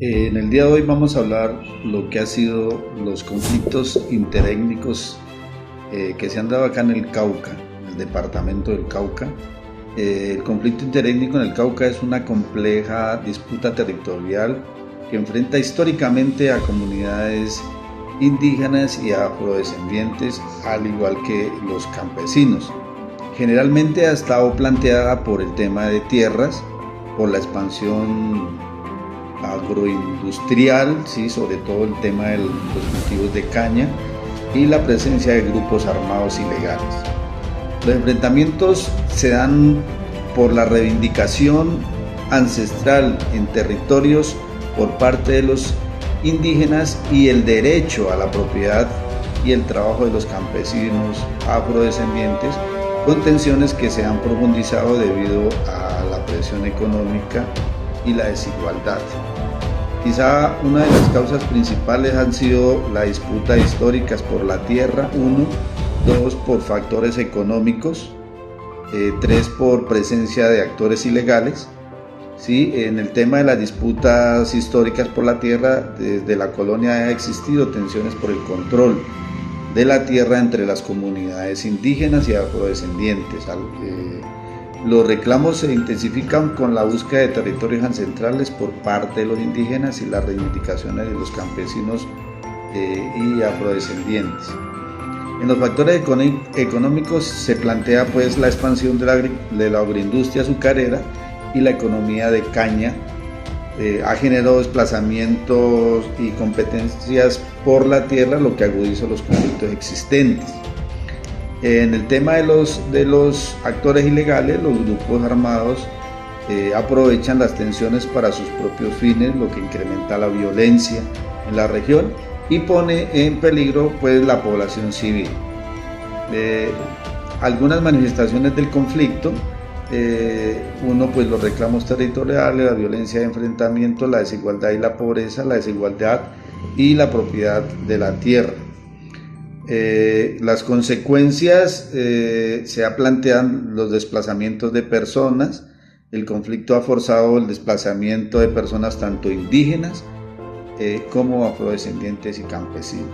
En el día de hoy vamos a hablar lo que ha sido los conflictos interétnicos que se han dado acá en el Cauca, en el departamento del Cauca. El conflicto interétnico en el Cauca es una compleja disputa territorial que enfrenta históricamente a comunidades indígenas y afrodescendientes, al igual que los campesinos. Generalmente ha estado planteada por el tema de tierras, por la expansión agroindustrial, ¿sí? Sobre todo el tema de los cultivos de caña y la presencia de grupos armados ilegales. Los enfrentamientos se dan por la reivindicación ancestral en territorios por parte de los indígenas y el derecho a la propiedad y el trabajo de los campesinos afrodescendientes, con tensiones que se han profundizado debido a la presión económica y la desigualdad. Quizá una de las causas principales han sido la disputa históricas por la tierra, 1, 2 por factores económicos, 3 por presencia de actores ilegales. ¿Sí? En el tema de las disputas históricas por la tierra, desde la colonia ha existido tensiones por el control de la tierra entre las comunidades indígenas y afrodescendientes. Los reclamos se intensifican con la búsqueda de territorios ancestrales por parte de los indígenas y las reivindicaciones de los campesinos y afrodescendientes. En los factores económicos se plantea pues la expansión de la agroindustria azucarera y la economía de caña. Ha generado desplazamientos y competencias por la tierra, lo que agudiza los conflictos existentes. En el tema de los actores ilegales, los grupos armados aprovechan las tensiones para sus propios fines, lo que incrementa la violencia en la región y pone en peligro pues la población civil. Algunas manifestaciones del conflicto, uno pues los reclamos territoriales, la violencia de enfrentamiento, la desigualdad y la pobreza, la desigualdad y la propiedad de la tierra. Las consecuencias se plantean los desplazamientos de personas. El conflicto ha forzado el desplazamiento de personas tanto indígenas como afrodescendientes y campesinos.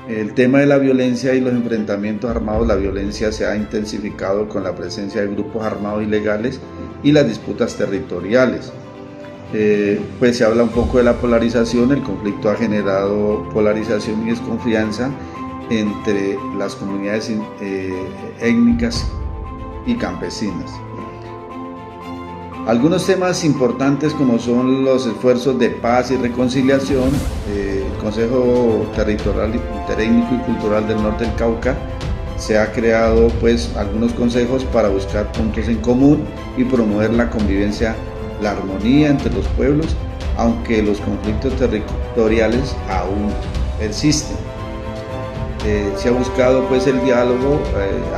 El tema de la violencia y los enfrentamientos armados, la violencia se ha intensificado con la presencia de grupos armados ilegales y las disputas territoriales. Pues se habla un poco de la polarización. El conflicto ha generado polarización y desconfianza entre las comunidades étnicas y campesinas. Algunos temas importantes como son los esfuerzos de paz y reconciliación. El Consejo Territorial Interétnico y Cultural del Norte del Cauca se ha creado pues algunos consejos para buscar puntos en común y promover la convivencia, la armonía entre los pueblos, aunque los conflictos territoriales aún persisten. Se ha buscado pues el diálogo,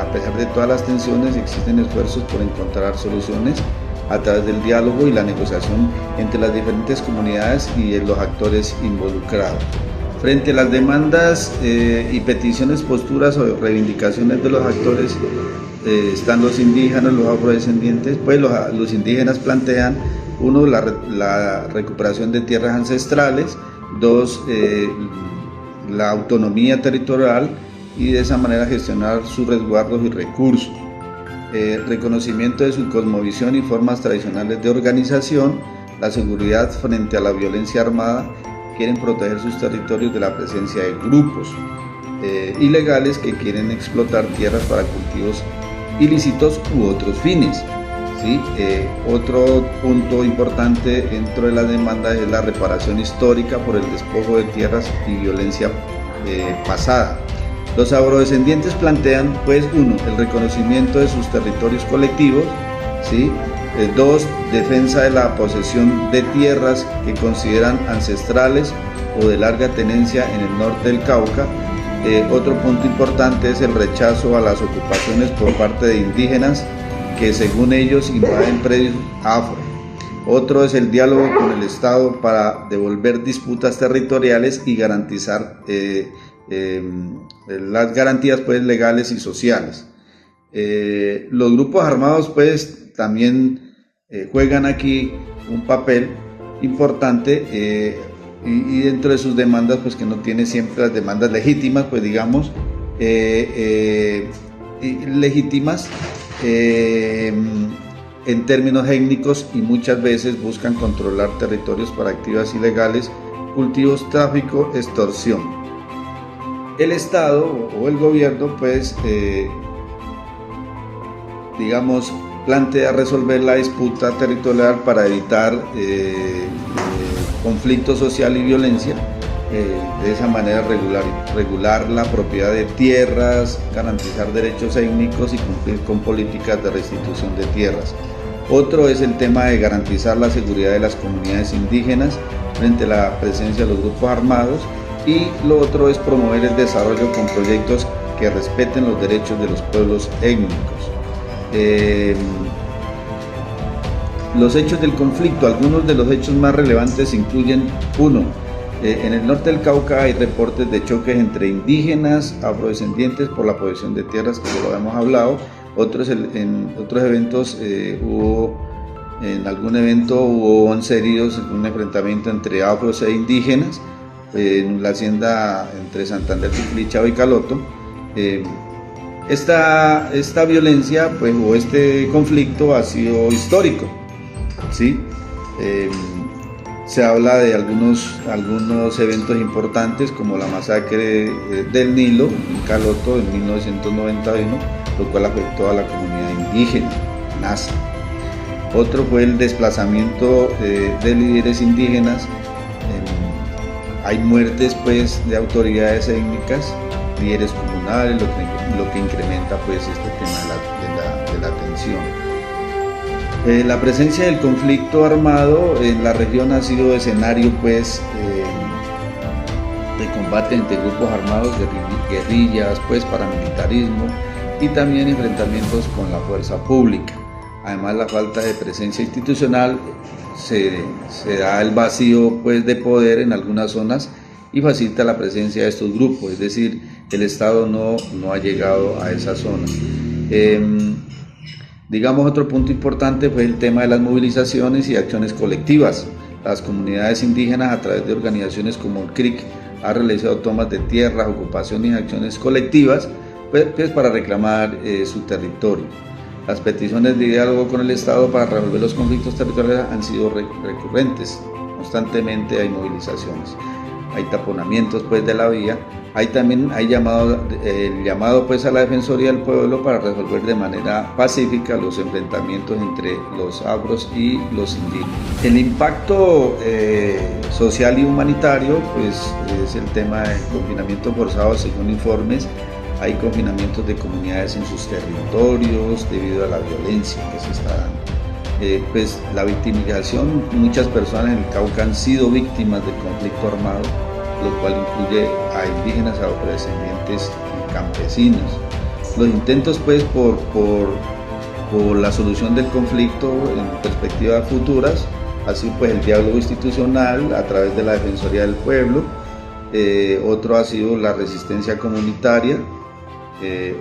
a pesar de todas las tensiones existen esfuerzos por encontrar soluciones a través del diálogo y la negociación entre las diferentes comunidades y los actores involucrados. Frente a las demandas y peticiones, posturas o reivindicaciones de los actores, están los indígenas, los afrodescendientes. Pues los indígenas plantean, 1, la recuperación de tierras ancestrales, 2, la autonomía territorial y de esa manera gestionar sus resguardos y recursos. Reconocimiento de su cosmovisión y formas tradicionales de organización, la seguridad frente a la violencia armada. Quieren proteger sus territorios de la presencia de grupos ilegales que quieren explotar tierras para cultivos ilícitos u otros fines. ¿Sí? Otro punto importante dentro de las demandas es la reparación histórica por el despojo de tierras y violencia pasada. Los afrodescendientes plantean, pues, 1, el reconocimiento de sus territorios colectivos, ¿sí? 2, defensa de la posesión de tierras que consideran ancestrales o de larga tenencia en el norte del Cauca. Otro punto importante es el rechazo a las ocupaciones por parte de indígenas que, según ellos, invaden predios afro. Otro es el diálogo con el Estado para devolver disputas territoriales y garantizar las garantías pues legales y sociales. Los grupos armados pues también juegan aquí un papel importante, y dentro de sus demandas, pues que no tiene siempre las demandas legítimas, pues digamos, legítimas en términos étnicos, y muchas veces buscan controlar territorios para actividades ilegales, cultivos, tráfico, extorsión. El Estado o el gobierno, pues, digamos, plantea resolver la disputa territorial para evitar conflicto social y violencia. De esa manera regular la propiedad de tierras, garantizar derechos étnicos y cumplir con políticas de restitución de tierras. Otro es el tema de garantizar la seguridad de las comunidades indígenas frente a la presencia de los grupos armados, y lo otro es promover el desarrollo con proyectos que respeten los derechos de los pueblos étnicos. Los hechos del conflicto. Algunos de los hechos más relevantes incluyen: 1. En el norte del Cauca hay reportes de choques entre indígenas, afrodescendientes por la posesión de tierras, que ya lo hemos hablado. En otros eventos en algún evento hubo 11 heridos en un enfrentamiento entre afros e indígenas en la hacienda entre Santander, Tilichao y Caloto. Esta violencia, pues, o este conflicto ha sido histórico, ¿sí? Se habla de algunos eventos importantes, como la masacre del Nilo en Caloto en 1991, lo cual afectó a la comunidad indígena, Nasa. Otro fue el desplazamiento de líderes indígenas. Hay muertes, pues, de autoridades étnicas, líderes comunales, lo que incrementa, pues, este tema de la tensión. La presencia del conflicto armado en la región ha sido escenario, pues, de combate entre grupos armados, guerrillas, pues, paramilitarismo, y también enfrentamientos con la fuerza pública. Además, la falta de presencia institucional, se da el vacío, pues, de poder en algunas zonas y facilita la presencia de estos grupos, es decir, el Estado no ha llegado a esa zona. Digamos, otro punto importante fue el tema de las movilizaciones y acciones colectivas. Las comunidades indígenas, a través de organizaciones como el CRIC, han realizado tomas de tierras, ocupaciones y acciones colectivas, pues, para reclamar su territorio. Las peticiones de diálogo con el Estado para resolver los conflictos territoriales han sido recurrentes. Constantemente hay movilizaciones, hay taponamientos, pues, de la vía. Hay también el llamado, pues, a la Defensoría del Pueblo para resolver de manera pacífica los enfrentamientos entre los afros y los indígenas. El impacto social y humanitario, pues, es el tema del confinamiento forzado. Según informes, hay confinamientos de comunidades en sus territorios debido a la violencia que se está dando. Pues, la victimización, muchas personas en el Cauca han sido víctimas del conflicto armado, lo cual incluye a indígenas, a afrodescendientes y campesinos. Los intentos, pues, por la solución del conflicto en perspectivas futuras ha sido, pues, el diálogo institucional a través de la Defensoría del Pueblo. Otro ha sido la resistencia comunitaria.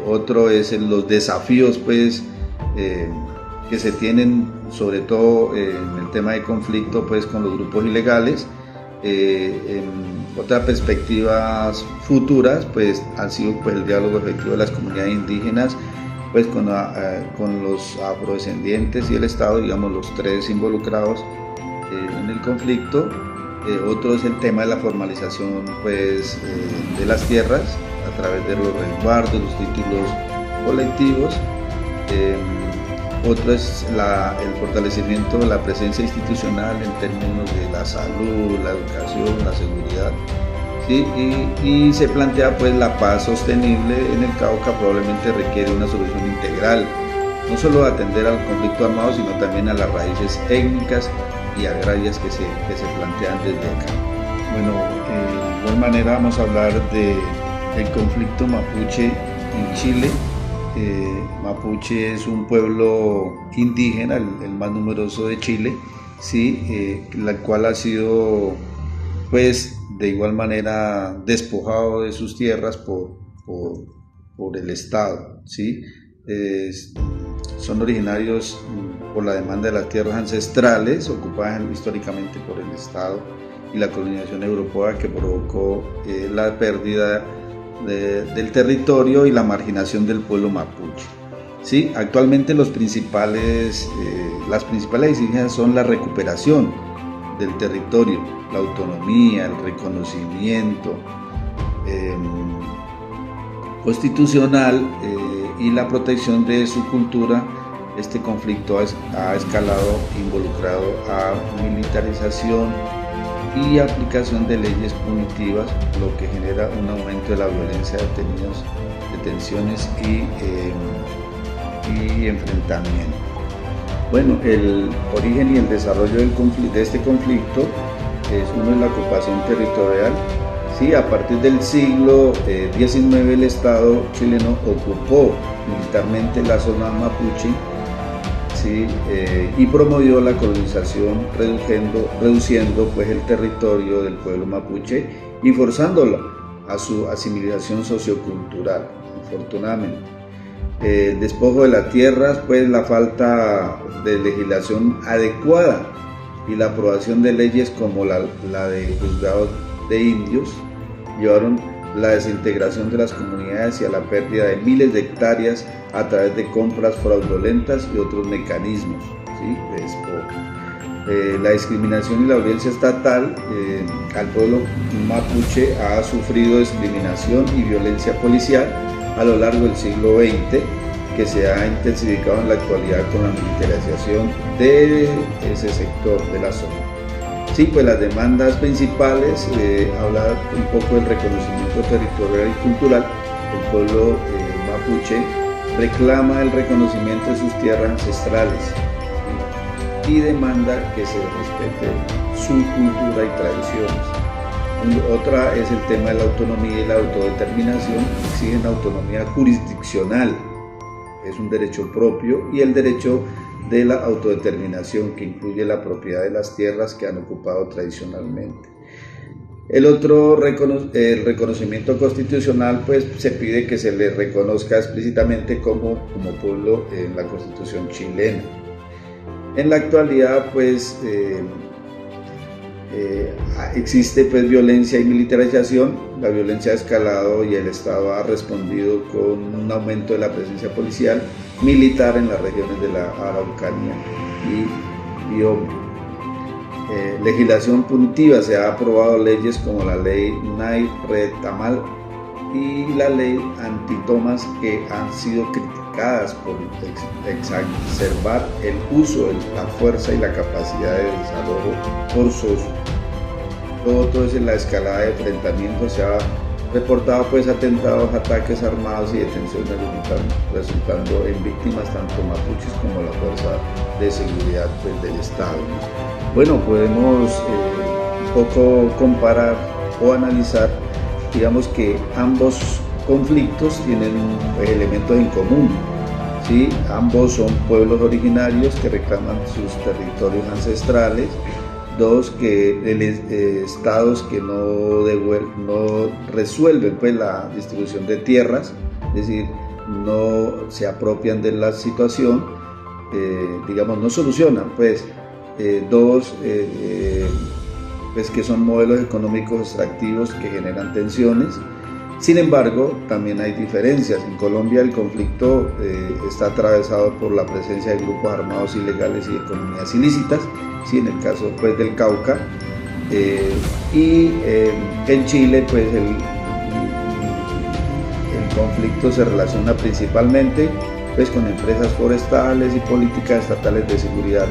Otro es los desafíos, pues, que se tienen, sobre todo en el tema de conflicto, pues, con los grupos ilegales. En otras perspectivas futuras, pues, ha sido, pues, el diálogo efectivo de las comunidades indígenas, pues, con los afrodescendientes y el Estado, digamos, los tres involucrados en el conflicto. Otro es el tema de la formalización, pues, de las tierras a través de los resguardos, los títulos colectivos. Otro es el fortalecimiento de la presencia institucional en términos de la salud, la educación, la seguridad, ¿sí? Y se plantea, pues, la paz sostenible en el Cauca probablemente requiere una solución integral, no solo atender al conflicto armado, sino también a las raíces étnicas y agrarias que se plantean desde acá. Bueno, de igual manera vamos a hablar del conflicto mapuche en Chile. Mapuche es un pueblo indígena, el más numeroso de Chile, ¿sí? La cual ha sido, pues, de igual manera despojado de sus tierras por el Estado, ¿sí? son originarios por la demanda de las tierras ancestrales ocupadas históricamente por el Estado y la colonización europea, que provocó la pérdida del territorio y la marginación del pueblo mapuche. Sí, actualmente las principales exigencias son la recuperación del territorio, la autonomía, el reconocimiento constitucional y la protección de su cultura. Este conflicto ha escalado, involucrado a militarización y aplicación de leyes punitivas, lo que genera un aumento de la violencia, detenciones y enfrentamientos. Bueno, el origen y el desarrollo de este conflicto es uno, la ocupación territorial. Sí, a partir del siglo XIX el Estado chileno ocupó militarmente la zona mapuche, sí, y promovió la colonización, reduciendo pues el territorio del pueblo mapuche y forzándolo a su asimilación sociocultural, afortunadamente. El despojo de las tierras, pues la falta de legislación adecuada y la aprobación de leyes como la de juzgados de indios llevaron la desintegración de las comunidades y a la pérdida de miles de hectáreas a través de compras fraudulentas y otros mecanismos, ¿sí?, de despojo. La discriminación y la violencia estatal al pueblo mapuche ha sufrido discriminación y violencia policial a lo largo del siglo XX, que se ha intensificado en la actualidad con la militarización de ese sector de la zona. Sí, pues las demandas principales, hablar un poco del reconocimiento territorial y cultural. El pueblo mapuche reclama el reconocimiento de sus tierras ancestrales, ¿sí?, y demanda que se respete su cultura y tradiciones. Otra es el tema de la autonomía y la autodeterminación. Exigen autonomía jurisdiccional, es un derecho propio, y el derecho de la autodeterminación, que incluye la propiedad de las tierras que han ocupado tradicionalmente. El otro, el reconocimiento constitucional, pues se pide que se le reconozca explícitamente como pueblo en la Constitución chilena. En la actualidad, pues existe pues violencia y militarización. La violencia ha escalado y el Estado ha respondido con un aumento de la presencia policial militar en las regiones de la Araucanía y Biobío. Legislación punitiva: se han aprobado leyes como la ley Nay Retamal y la ley antitomas, que han sido criticadas por exacerbar el uso de la fuerza y la capacidad de desalojo forzoso. Lo otro es en la escalada de enfrentamientos. Se ha reportado pues atentados, ataques armados y detenciones, resultando en víctimas tanto mapuches como la fuerza de seguridad pues del Estado. Bueno, podemos un poco comparar o analizar, digamos que ambos conflictos tienen elementos en común, ¿sí? Ambos son pueblos originarios que reclaman sus territorios ancestrales. Dos, que estados que no resuelven pues la distribución de tierras, es decir, no se apropian de la situación, digamos, no solucionan, pues. Dos, pues que son modelos económicos extractivos que generan tensiones. Sin embargo, también hay diferencias. En Colombia el conflicto está atravesado por la presencia de grupos armados ilegales y economías ilícitas, ¿sí?, en el caso pues del Cauca, y en Chile pues el conflicto se relaciona principalmente pues con empresas forestales y políticas estatales de seguridad.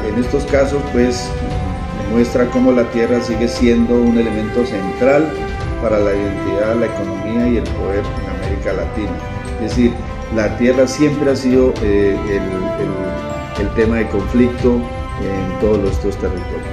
En estos casos pues muestra cómo la tierra sigue siendo un elemento central para la identidad, la economía y el poder en América Latina. Es decir, la tierra siempre ha sido el tema de conflicto en todos estos territorios.